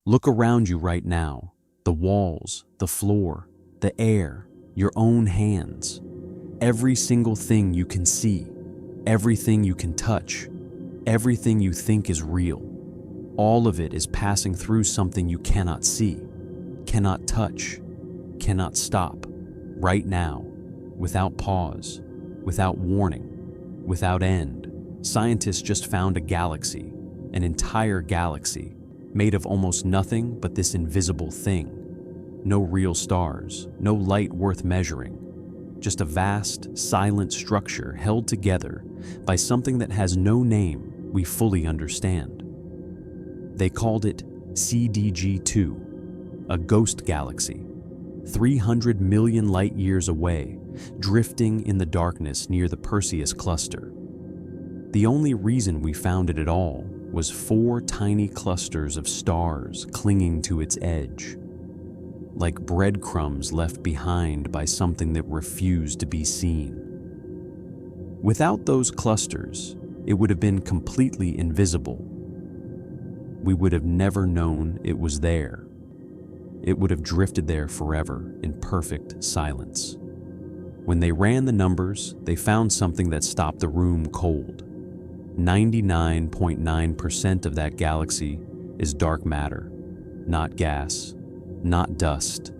Look around you right now. The walls, the floor, the air, your own hands. Every single thing you can see, everything you can touch, everything you think is real. All of it is passing through something you cannot see, cannot touch, cannot stop, right now, without pause, without warning, without end. Scientists just found a galaxy, an entire galaxy, made of almost nothing but this invisible thing. No real stars, no light worth measuring, just a vast, silent structure held together by something that has no name we fully understand. They called it CDG-2, a ghost galaxy, 300 million light years away, drifting in the darkness near the Perseus cluster. The only reason we found it at all was 4 tiny clusters of stars clinging to its edge, like breadcrumbs left behind by something that refused to be seen. Without those clusters, it would have been completely invisible. We would have never known it was there. It would have drifted there forever in perfect silence. When they ran the numbers, they found something that stopped the room cold. 99.9% of that galaxy is dark matter, not gas, not dust,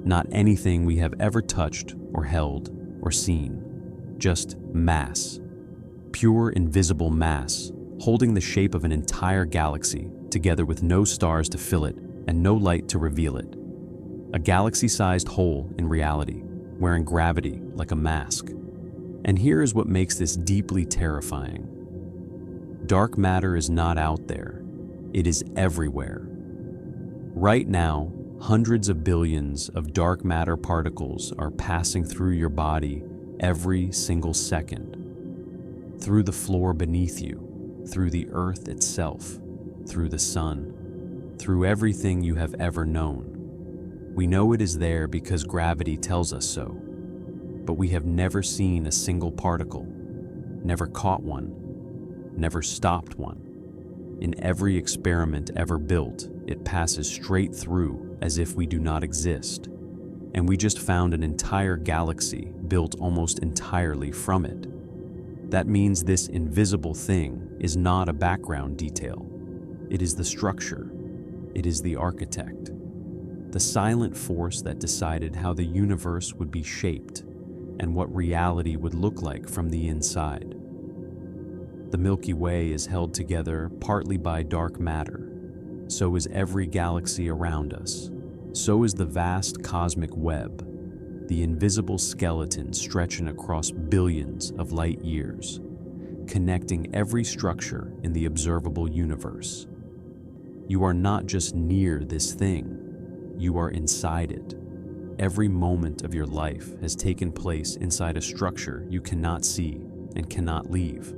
not anything we have ever touched or held or seen. Just mass, pure invisible mass, holding the shape of an entire galaxy together with no stars to fill it and no light to reveal it. A galaxy-sized hole in reality, wearing gravity like a mask. And here is what makes this deeply terrifying. Dark matter is not out there. It is everywhere. Right now, hundreds of billions of dark matter particles are passing through your body every single second. Through the floor beneath you, through the earth itself, through the sun, through everything you have ever known. We know it is there because gravity tells us so, but we have never seen a single particle, never caught one, never stopped one. In every experiment ever built, it passes straight through as if we do not exist, and we just found an entire galaxy built almost entirely from it. That means this invisible thing is not a background detail. It is the structure. It is the architect. The silent force that decided how the universe would be shaped and what reality would look like from the inside. The Milky Way is held together partly by dark matter. So is every galaxy around us. So is the vast cosmic web, the invisible skeleton stretching across billions of light years, connecting every structure in the observable universe. You are not just near this thing, you are inside it. Every moment of your life has taken place inside a structure you cannot see and cannot leave.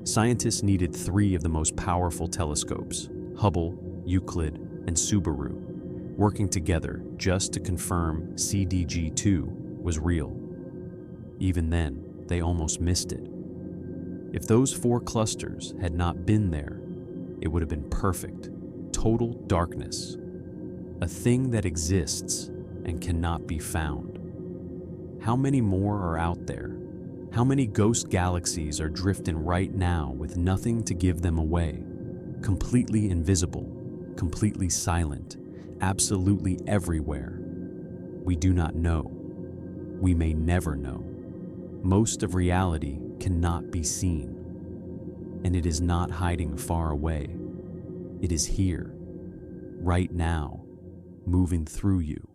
Scientists needed 3 of the most powerful telescopes, Hubble, Euclid, and Subaru, working together just to confirm CDG-2 was real. Even then, they almost missed it. If those 4 clusters had not been there, it would have been perfect, total darkness, a thing that exists and cannot be found. How many more are out there? How many ghost galaxies are drifting right now with nothing to give them away? Completely invisible, completely silent, absolutely everywhere. We do not know. We may never know. Most of reality cannot be seen. And it is not hiding far away. It is here, right now, moving through you.